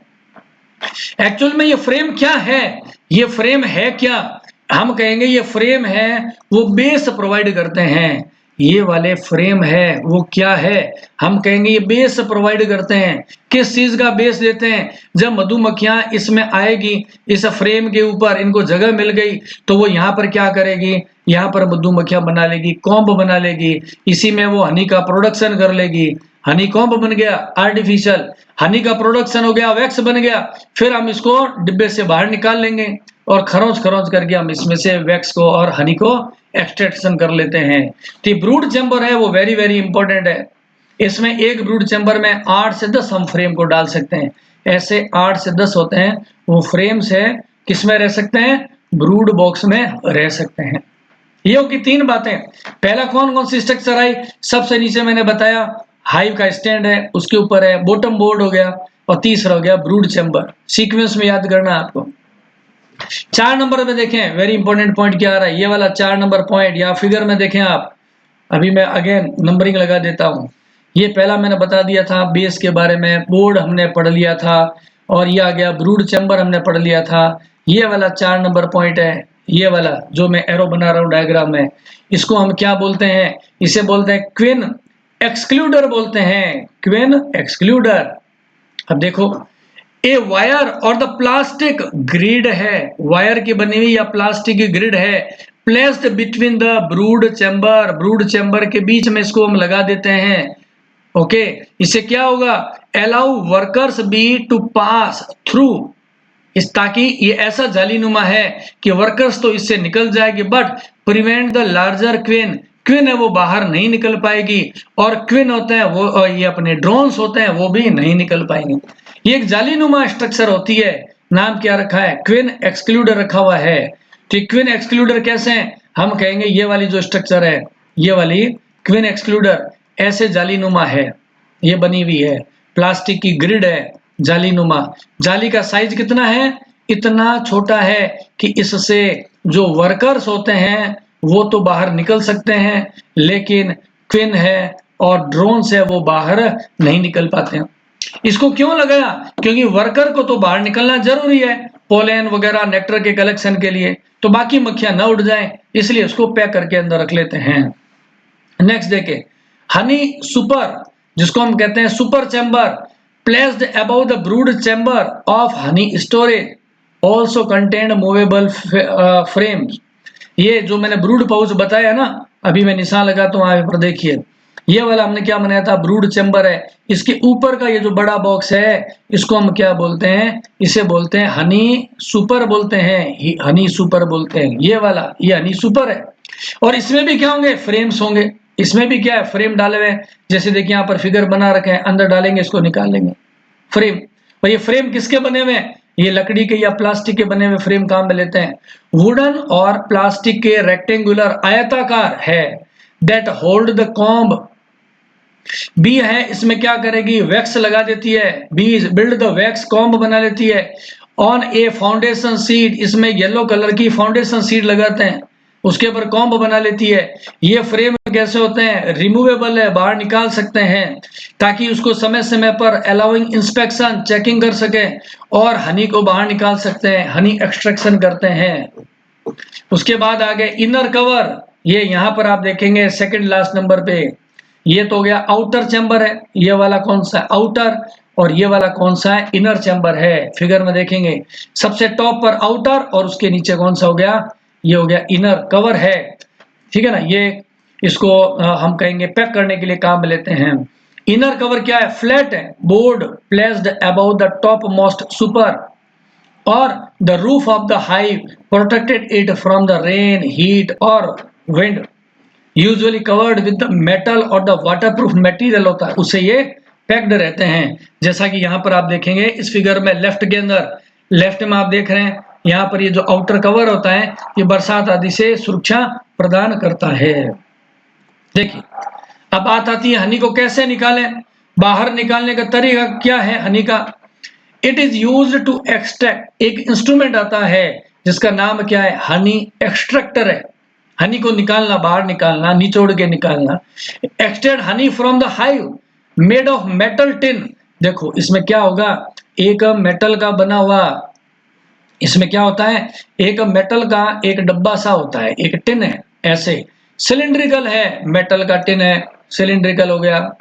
एक्चुअल में ये फ्रेम क्या है, ये फ्रेम है क्या, हम कहेंगे ये फ्रेम है वो बेस प्रोवाइड करते हैं। ये वाले फ्रेम है वो क्या है, हम कहेंगे ये बेस प्रोवाइड करते हैं। किस चीज का बेस देते हैं, जब मधुमक्खियां इसमें आएगी, इस फ्रेम के ऊपर इनको जगह मिल गई तो वो यहाँ पर क्या करेगी, यहाँ पर मधुमक्खियां बना लेगी, कॉम्ब बना लेगी, इसी में वो हनी का प्रोडक्शन कर लेगी। हनी कॉम्ब बन गया आर्टिफिशियल, हनी का प्रोडक्शन हो गया, वैक्स बन गया। फिर हम इसको डिब्बे से बाहर निकाल लेंगे और खरोंच खरोंच करके हम इसमें से वैक्स को और हनी को एक्सट्रैक्शन कर लेते हैं। तो ब्रूड चैम्बर है वो वेरी वेरी इंपॉर्टेंट है। इसमें एक ब्रूड चैम्बर में 8 से 10 हम फ्रेम को डाल सकते हैं। ऐसे 8 से 10 होते हैं वो फ्रेम्स है, किसमें रह सकते हैं, ब्रूड बॉक्स में रह सकते हैं। ये होगी 3 बातें। पहला कौन कौन सी स्ट्रक्चर आई, सबसे नीचे मैंने बताया हाइव का स्टैंड है, उसके ऊपर है बॉटम बोर्ड हो गया, और तीसरा हो गया ब्रूड चैम्बर। सीक्वेंस में याद करना आपको। 4 नंबर पे देखें वेरी इंपॉर्टेंट पॉइंट क्या आ रहा है, ये वाला 4 नंबर पॉइंट या फिगर में देखें आप। अभी मैं अगेन नंबरिंग लगा देता हूं। ये पहला मैंने बता दिया था बेस के बारे में, बोर्ड हमने पढ़ लिया था, और ये आ गया ब्रूड चैम्बर हमने पढ़ लिया था। ये वाला 4 नंबर पॉइंट है, ये वाला जो मैं एरो बना रहा हूं डायग्राम में, इसको हम क्या बोलते हैं, इसे बोलते हैं क्विन एक्सक्लूडर बोलते हैं, क्विन एक्सक्लूडर। अब देखो ए वायर और द प्लास्टिक ग्रिड है, वायर की बनी हुई या प्लास्टिक की ग्रिड है, placed between the brood chamber, brood chamber के बीच में इसको हम लगा देते हैं, ओके। इससे क्या होगा, allow workers bee to pass through, इस ताकि ये ऐसा जालीनुमा है कि वर्कर्स तो इससे निकल जाएगी, but prevent the larger queen, queen है वो बाहर नहीं निकल पाएगी, और क्विन होते हैं वो ये अपने ड्रोन्स होते हैं वो भी नहीं निकल पाएंगे। ये एक जालीनुमा स्ट्रक्चर होती है, नाम क्या रखा है, क्विन एक्सक्लूडर रखा हुआ है। तो क्विन एक्सक्लूडर कैसे हैं, हम कहेंगे ये वाली जो स्ट्रक्चर है, ये वाली क्विन एक्सक्लूडर ऐसे जालीनुमा है, ये बनी हुई है, प्लास्टिक की ग्रिड है जालीनुमा। जाली का साइज कितना है, इतना छोटा है कि इससे जो वर्कर्स होते हैं वो तो बाहर निकल सकते हैं, लेकिन क्विन है और ड्रोन्स है वो बाहर नहीं निकल पाते हैं। इसको क्यों लगाया, क्योंकि वर्कर को तो बाहर निकलना जरूरी है पोलन वगैरह नेक्टर के कलेक्शन के लिए, तो बाकी मक्खियां ना उड़ जाएं, इसलिए उसको पैक करके अंदर रख लेते हैं। नेक्स्ट देखे हनी सुपर, जिसको हम कहते हैं super chamber, placed above the brood chamber of honey storage, also contained movable frames. ये जो मैंने ब्रूड पाउच बताया ना, अभी मैं निशान लगाता हूँ आगे पर देखिए, ये वाला हमने क्या बनाया था, ब्रूड चैम्बर है। इसके ऊपर का ये जो बड़ा बॉक्स है इसको हम क्या बोलते हैं, इसे बोलते हैं हनी सुपर बोलते हैं, हनी सुपर बोलते हैं। ये वाला ये हनी सुपर है, और इसमें भी क्या होंगे, फ्रेम्स होंगे। इसमें भी क्या है, फ्रेम डाले हुए हैं, जैसे देखिए यहाँ पर फिगर बना रखे हैं, अंदर डालेंगे इसको निकाल लेंगे फ्रेम। और ये फ्रेम किसके बने हुए हैं, ये लकड़ी के या प्लास्टिक के बने हुए फ्रेम काम में लेते हैं। वुडन और प्लास्टिक के रेक्टेंगुलर आयताकार है, that hold the comb. Bee है, इसमें क्या करेगी, वैक्स लगा देती है, bee build the wax, comb बना लेती है। ऑन ए फाउंडेशन सीड, इसमें येलो कलर की फाउंडेशन सीड लगाते हैं, उसके ऊपर कॉम्ब बना लेती है। ये फ्रेम कैसे होते हैं, रिमूवेबल है, बाहर निकाल सकते हैं, ताकि उसको समय समय पर अलाउइंग इंस्पेक्शन, चेकिंग कर सके, और हनी को बाहर निकाल सकते हैं, हनी एक्सट्रैक्शन करते हैं। उसके बाद आगे इनर कवर, ये यहाँ पर आप देखेंगे सेकंड लास्ट नंबर पे, ये तो हो गया आउटर चैम्बर है, ये वाला कौन सा है, आउटर, और ये वाला कौन सा है, इनर चैम्बर है। फिगर में देखेंगे सबसे टॉप पर आउटर और उसके नीचे कौन सा हो गया, ये हो गया इनर कवर है, ठीक है ना। ये इसको हम कहेंगे पैक करने के लिए काम में लेते हैं। इनर कवर क्या है, फ्लैट है, board placed about the top most super, और the roof of the hive protected it from the rain, heat और wind, usually covered with the metal और द वाटरप्रूफ मटेरियल होता है, उससे ये पैक्ड रहते हैं। जैसा कि यहाँ पर आप देखेंगे इस फिगर में लेफ्ट के अंदर, लेफ्ट में आप देख रहे हैं यहाँ पर ये जो आउटर कवर होता है ये बरसात आदि से सुरक्षा प्रदान करता है। देखिए अब बात आती है हनी को कैसे निकालें। बाहर निकालने का तरीका क्या है हनी का, it is use to extract, एक इंस्ट्रूमेंट आता है जिसका नाम क्या है, हनी एक्सट्रैक्टर है। हनी को निकालना, बाहर निकालना, निचोड़ के निकालना। Extract honey from the hive made of metal tin. देखो इसमें क्या होगा, एक मेटल का बना हुआ, इसमें क्या होता है, एक मेटल का एक डब्बा सा होता है, एक टिन है, ऐसे सिलिंड्रिकल है, मेटल का टिन है, सिलिंड्रिकल हो गया।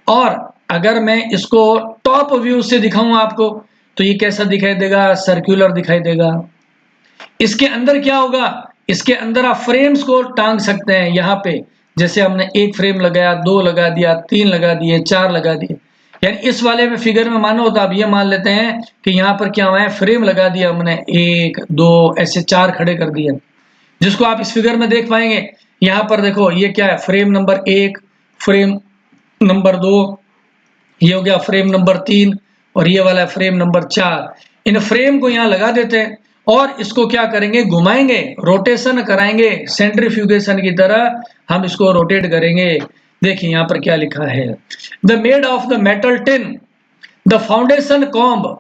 और अगर मैं इसको टॉप व्यू से दिखाऊं आपको तो ये कैसा दिखाई देगा, सर्कुलर दिखाई देगा। इसके अंदर क्या होगा, इसके अंदर आप फ्रेम्स को टांग सकते हैं यहाँ पे, जैसे हमने एक फ्रेम लगाया, दो लगा दिया, तीन लगा दिए, चार लगा दिए। यानी इस वाले में फिगर में मानो तो आप ये मान लेते हैं कि यहाँ पर क्या हुआ है, फ्रेम लगा दिया हमने, एक दो ऐसे चार खड़े कर दिए, जिसको आप इस फिगर में देख पाएंगे। यहाँ पर देखो ये क्या है, फ्रेम नंबर एक, फ्रेम नंबर दो, ये हो गया फ्रेम नंबर तीन, और ये वाला फ्रेम नंबर चार। इन फ्रेम को यहाँ लगा देते हैं और इसको क्या करेंगे, घुमाएंगे, रोटेशन कराएंगे, सेंट्रीफ्यूगेशन की तरह हम इसको रोटेट करेंगे। देखिए यहाँ पर क्या लिखा है, the made of the metal tin the foundation comb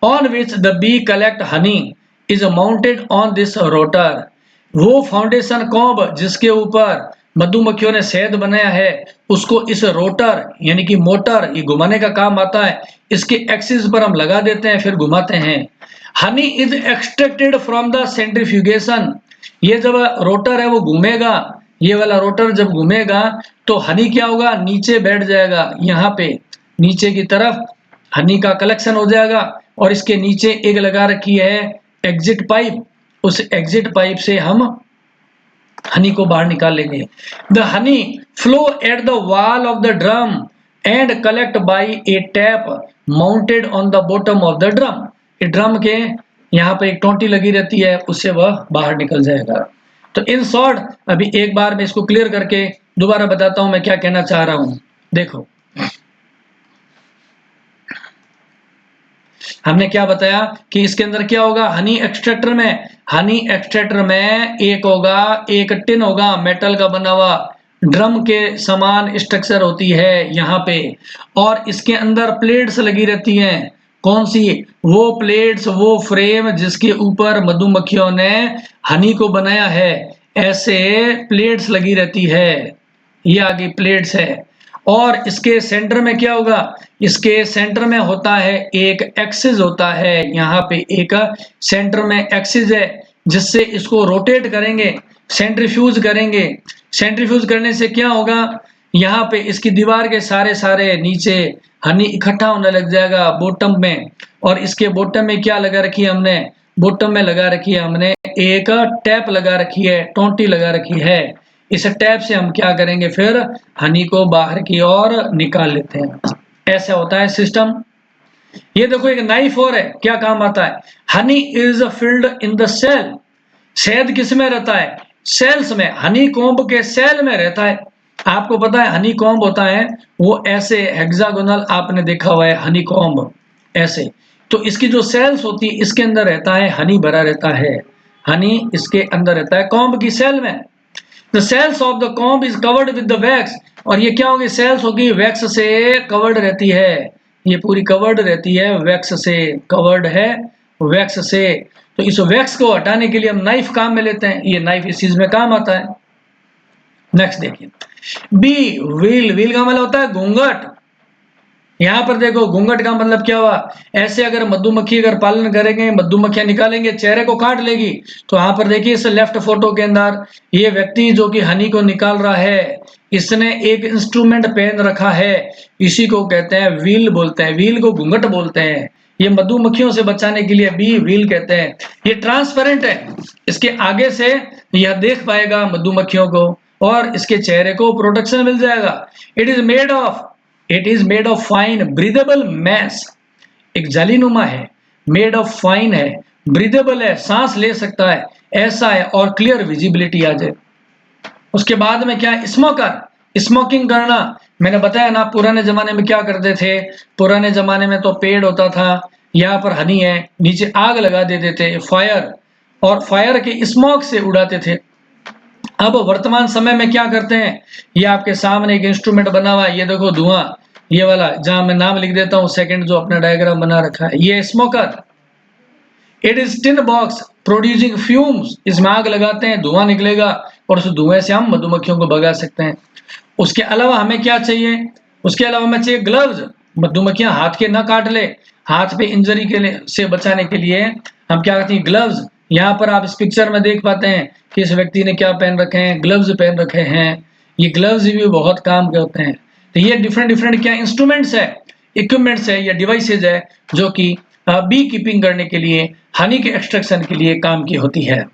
on which the bee collect honey is mounted on this rotor. वो फाउंडेशन कॉम्ब जिसके ऊपर मधुमक्खियों ने शहद बनाया है उसको इस रोटर यानी कि मोटर, ये घुमाने का काम आता है, इसके एक्सिस पर हम लगा देते हैं, फिर घुमाते हैं। Honey is extracted from the centrifugation. ये जब रोटर है वो घूमेगा, ये वाला रोटर जब घूमेगा तो हनी क्या होगा, नीचे बैठ जाएगा, यहाँ पे नीचे की तरफ हनी का कलेक्शन हो जाएगा। और इसके नीचे एक लगा रखी है एग्जिट पाइप, उस एग्जिट पाइप से हम हनी को बाहर निकाल लेंगे। The honey flow at the wall of the drum and collect by A tap mounted on the bottom of the drum. ये ड्रम के यहाँ पे एक टोंटी लगी रहती है, उससे वह बाहर निकल जाएगा। तो इन शॉर्ट अभी एक बार मैं इसको क्लियर करके दोबारा बताता हूं मैं क्या कहना चाह रहा हूं। देखो हमने क्या बताया कि इसके अंदर क्या होगा, हनी एक्सट्रैक्टर में एक होगा, एक टिन होगा मेटल का बना हुआ, ड्रम के समान स्ट्रक्चर होती है यहाँ पे, और इसके अंदर प्लेट्स लगी रहती हैं। कौन सी, वो प्लेट्स, वो फ्रेम जिसके ऊपर मधुमक्खियों ने हनी को बनाया है, ऐसे प्लेट्स लगी रहती है, ये आगे प्लेट्स है। और इसके सेंटर में क्या होगा, इसके सेंटर में होता है एक एक्सिस होता है, यहाँ पे एक सेंटर में एक्सिस है जिससे इसको रोटेट करेंगे, सेंट्रीफ्यूज करेंगे। सेंट्रीफ्यूज करने से क्या होगा, यहाँ पे इसकी दीवार के सारे सारे नीचे हनी इकट्ठा होने लग जाएगा बॉटम में। और इसके बॉटम में क्या लगा रखी है हमने, बॉटम में लगा रखी है हमने एक टैप लगा रखी है, टोंटी लगा रखी है। इस टैप से हम क्या करेंगे, फिर हनी को बाहर की ओर निकाल लेते हैं। ऐसा होता है सिस्टम। ये देखो एक नाइफ और है, क्या काम आता है, honey is filled in the cell. शहद किस में रहता है, सेल्स में, हनी कॉम्ब के सेल में रहता है। आपको पता है हनी कॉम्ब होता है वो ऐसे हेक्सागोनल, आपने देखा हुआ है हनी कॉम्ब ऐसे। तो इसकी जो सेल्स होती है इसके अंदर रहता है हनी भरा रहता है, हनी इसके अंदर रहता है कॉम्ब की सेल में। The cells of the comb is covered with the wax। और ये क्या होगी, सेल्स होगी वैक्स से कवर्ड रहती है, ये पूरी कवर्ड रहती है वैक्स से, कवर्ड है वैक्स से। तो इस वैक्स को हटाने के लिए हम नाइफ काम में लेते हैं, ये नाइफ इस चीज में काम आता है। नेक्स्ट देखिए, बी व्हील, व्हील का मतलब होता है घूंघट। यहाँ पर देखो घूंघट का मतलब क्या हुआ, ऐसे अगर मधुमक्खी अगर पालन करेंगे, मधुमक्खियां निकालेंगे, चेहरे को काट लेगी। तो यहाँ पर देखिए इस लेफ्ट फोटो के अंदर ये व्यक्ति जो कि हनी को निकाल रहा है, इसने एक इंस्ट्रूमेंट पहन रखा है, इसी को कहते हैं व्हील बोलते हैं, व्हील को घूंघट बोलते हैं। ये मधुमक्खियों से बचाने के लिए बी व्हील कहते हैं। ये ट्रांसपेरेंट है, इसके आगे से यह देख पाएगा मधुमक्खियों को और इसके चेहरे को प्रोटेक्शन मिल जाएगा। It is made of it is made of fine breathable mesh, एक जालीनुमा है, मेड ऑफ फाइन है, ब्रीदेबल है, सांस ले सकता है, ऐसा है, और क्लियर विजिबिलिटी आ जाए। उसके बाद में क्या है, स्मोकर, स्मोकिंग करना। मैंने बताया ना पुराने जमाने में क्या करते थे, पुराने जमाने में तो पेड़ होता था, यहाँ पर हनी है, नीचे आग लगा देते थे, फायर, और फायर के स्मोक से उड़ाते थे। अब वर्तमान समय में क्या करते हैं, ये आपके सामने एक इंस्ट्रूमेंट बना हुआ है, ये देखो धुआं, ये वाला जहां मैं नाम लिख देता हूं सेकंड, जो अपना डायग्राम बना रखा है, ये smoker. It is tin box producing fumes, इसमें आग लगाते हैं, धुआं निकलेगा, और उस धुएं से हम मधुमक्खियों को भगा सकते हैं। उसके अलावा हमें क्या चाहिए, उसके अलावा हमें चाहिए ग्लव्स, मधुमक्खियां हाथ के ना काट ले, हाथ पे इंजरी के लिए से बचाने के लिए हम क्या करते हैं, ग्लव्स। यहाँ पर आप इस पिक्चर में देख पाते हैं कि इस व्यक्ति ने क्या पहन रखे हैं, ग्लव्स पहन रखे हैं। ये ग्लव्स भी बहुत काम के होते हैं। तो ये डिफरेंट डिफरेंट क्या इंस्ट्रूमेंट्स है, इक्विपमेंट्स है या डिवाइसेज है, जो कि बी कीपिंग करने के लिए, हनी के एक्सट्रैक्शन के लिए काम की होती है।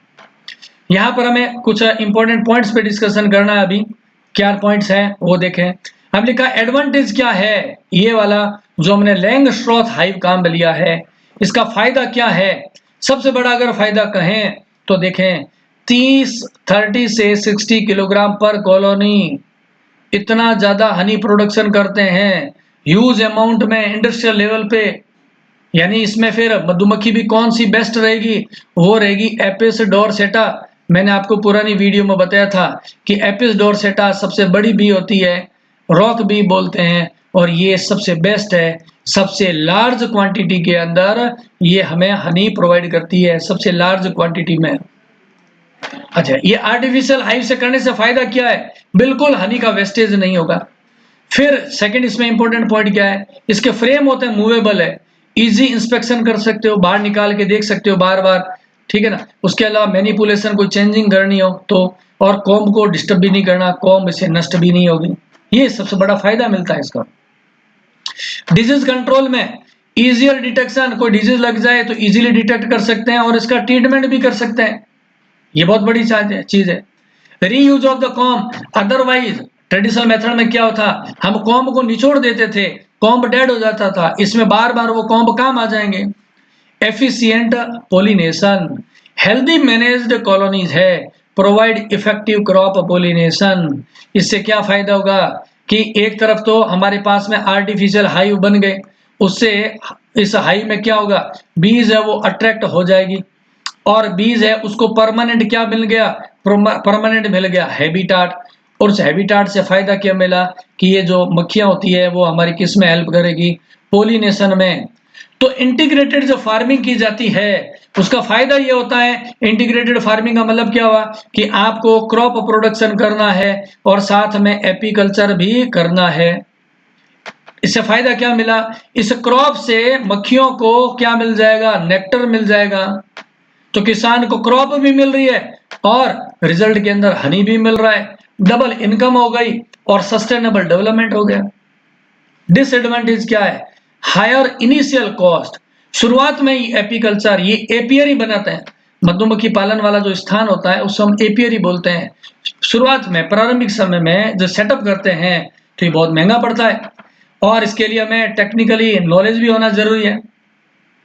यहाँ पर हमें कुछ इंपॉर्टेंट पॉइंट्स पे डिस्कशन करना है। अभी क्या पॉइंट्स हैं वो देखें। हम लिखा एडवांटेज क्या है, ये वाला जो हमने लैंगस्ट्रॉथ हाइव काम लिया है, इसका फायदा क्या है। सबसे बड़ा अगर फायदा कहें तो देखें 30 से 60 किलोग्राम पर कॉलोनी, इतना ज्यादा हनी प्रोडक्शन करते हैं ह्यूज अमाउंट में इंडस्ट्रियल लेवल पे। यानी इसमें फिर मधुमक्खी भी कौन सी बेस्ट रहेगी, वो रहेगी एपिस डोरसेटा। मैंने आपको पुरानी वीडियो में बताया था कि एपिस डोरसेटा सबसे बड़ी बी होती है, रॉक बी बोलते हैं, और ये सबसे बेस्ट है, सबसे लार्ज क्वांटिटी के अंदर ये हमें हनी प्रोवाइड करती है, सबसे लार्ज क्वांटिटी में। अच्छा, ये आर्टिफिशियल हाइव से करने से फायदा क्या है, बिल्कुल हनी का वेस्टेज नहीं होगा। फिर सेकंड इसमें इंपॉर्टेंट पॉइंट क्या है, इसके फ्रेम होते हैं मूवेबल है, इजी इंस्पेक्शन कर सकते हो, बाहर निकाल के देख सकते हो बार बार, ठीक है ना। उसके अलावा मैनिपुलेशन को चेंजिंग करनी हो तो, और कॉम्ब को डिस्टर्ब भी नहीं करना, कॉम्ब इससे नष्ट भी नहीं होगी, ये सबसे बड़ा फायदा मिलता है इसका। डिजीज कंट्रोल में इजियर डिटेक्शन, कोई डिजीज लग जाए तो इजीली डिटेक्ट कर सकते हैं और इसका ट्रीटमेंट भी कर सकते हैं, ये बहुत बड़ी चीज है। Reuse of the comb, otherwise traditional method में क्या होता, हम कॉम्ब को निचोड़ देते थे, कॉम्ब डेड हो जाता था, इसमें बार बार वो कॉम्ब काम आ जाएंगे। Efficient pollination, healthy managed colonies है, प्रोवाइड इफेक्टिव क्रॉप पोलिनेशन। इससे क्या फायदा होगा कि एक तरफ तो हमारे पास में आर्टिफिशियल हाइव बन गए, उससे इस हाइव में क्या होगा, बीज है वो अट्रैक्ट हो जाएगी, और बीज है उसको परमानेंट क्या मिल गया, परमानेंट मिल गया हैबिटाट। और उस हैबिटाट से फायदा क्या मिला कि ये जो मक्खियां होती है वो हमारी किस में हेल्प करेगी, पोलिनेशन में। तो इंटीग्रेटेड जो फार्मिंग की जाती है उसका फायदा ये होता है, इंटीग्रेटेड फार्मिंग का मतलब क्या हुआ कि आपको क्रॉप प्रोडक्शन करना है और साथ में एपीकल्चर भी करना है। इससे फायदा क्या मिला, इस क्रॉप से मक्खियों को क्या मिल जाएगा, नेक्टर मिल जाएगा, तो किसान को क्रॉप भी मिल रही है और रिजल्ट के अंदर हनी भी मिल रहा है, डबल इनकम हो गई और सस्टेनेबल डेवलपमेंट हो गया। डिसएडवांटेज क्या है, हायर इनिशियल कॉस्ट, शुरुआत में ही एपीकल्चर ये एपियरी बनाते हैं, मधुमक्खी पालन वाला जो स्थान होता है उसको हम एपियरी बोलते हैं। शुरुआत में प्रारंभिक समय में जो सेटअप करते हैं तो ये बहुत महंगा पड़ता है, और इसके लिए हमें टेक्निकली नॉलेज भी होना जरूरी है,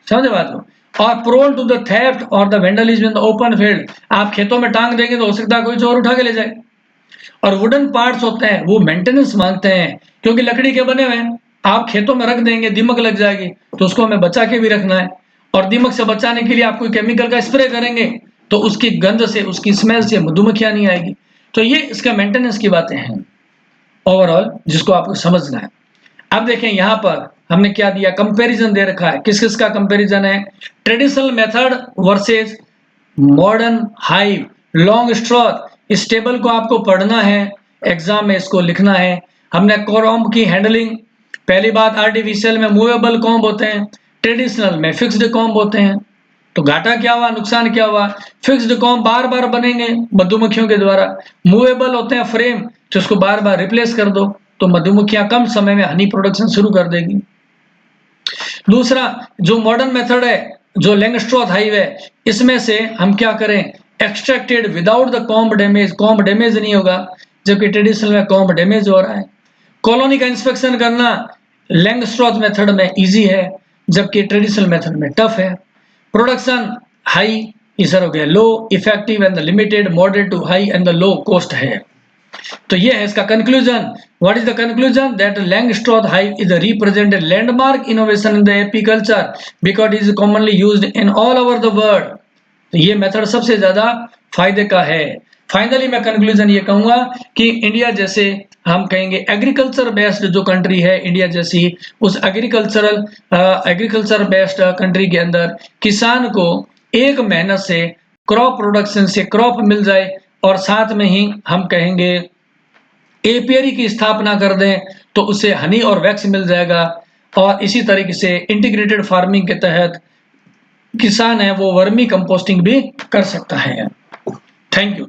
समझे बात को। और प्रोन टू द थेफ्ट और the vandalism in the open field, आप खेतों में टांग देंगे तो हो सकता है कोई चोर उठा के ले जाए। और वुडन पार्ट्स होते हैं वो मेंटेनेंस मांगते हैं, क्योंकि लकड़ी के बने हुए हैं, आप खेतों में रख देंगे दीमक लग जाएगी, तो उसको हमें बचा के भी रखना है, और दीमक से बचाने के लिए आप कोई केमिकल का स्प्रे करेंगे तो उसकी गंध से, उसकी स्मेल से मधुमक्खियां नहीं आएगी। तो ये इसका मेंटेनेंस की बातें हैं ओवरऑल, जिसको आपको समझना है। अब देखें यहाँ पर हमने क्या दिया, कंपैरिजन दे रखा है, किस किस का कंपैरिजन है, traditional method versus modern hive, Langstroth. इस टेबल को आपको पढ़ना है, एग्जाम में इसको लिखना है। हमने कॉम्ब की हैंडलिंग, पहली बात आर्टिफिशियल में मूवेबल कॉम्ब होते हैं, ट्रेडिशनल में फिक्स्ड कॉम्ब होते हैं। तो घाटा क्या हुआ, नुकसान क्या हुआ, फिक्स्ड कॉम्ब बार बार बनेंगे मधुमक्खियों के द्वारा, मूवेबल होते हैं फ्रेम, तो उसको बार बार रिप्लेस कर दो तो मधुमक्खियां कम समय में हनी प्रोडक्शन शुरू कर देगी। दूसरा जो मॉडर्न मेथड है, जो लैंगस्ट्रॉथ हाइव है, इसमें से हम क्या करें, extracted without the comb damage, comb damage नहीं होगा, जबकि ट्रेडिशनल में कॉम्ब डैमेज हो रहा है। कॉलोनी का इंस्पेक्शन करना लैंगस्ट्रॉथ मेथड में इजी है, जबकि ट्रेडिशनल मेथड में टफ है। प्रोडक्शन हाई, इधर हो गया low, effective and the limited, moderate to high and the low cost है। तो ये है इसका conclusion. What is the conclusion? That Langstroth hive is represent a landmark innovation in the apiculture because it is commonly used in all over the world. तो ये मेथड सबसे ज्यादा फायदे का है। फाइनली मैं कंक्लूजन ये कहूंगा कि इंडिया जैसे हम कहेंगे एग्रीकल्चर बेस्ड जो कंट्री है, इंडिया जैसी, उस एग्रीकल्चर बेस्ड कंट्री के अंदर किसान को एक मेहनत से क्रॉप प्रोडक्शन से क्रॉप मिल जाए और साथ में ही हम कहेंगे एपियरी की स्थापना कर दें तो उसे हनी और वैक्स मिल जाएगा। और इसी तरीके से इंटीग्रेटेड फार्मिंग के तहत किसान है वो वर्मी कंपोस्टिंग भी कर सकता है। Thank you.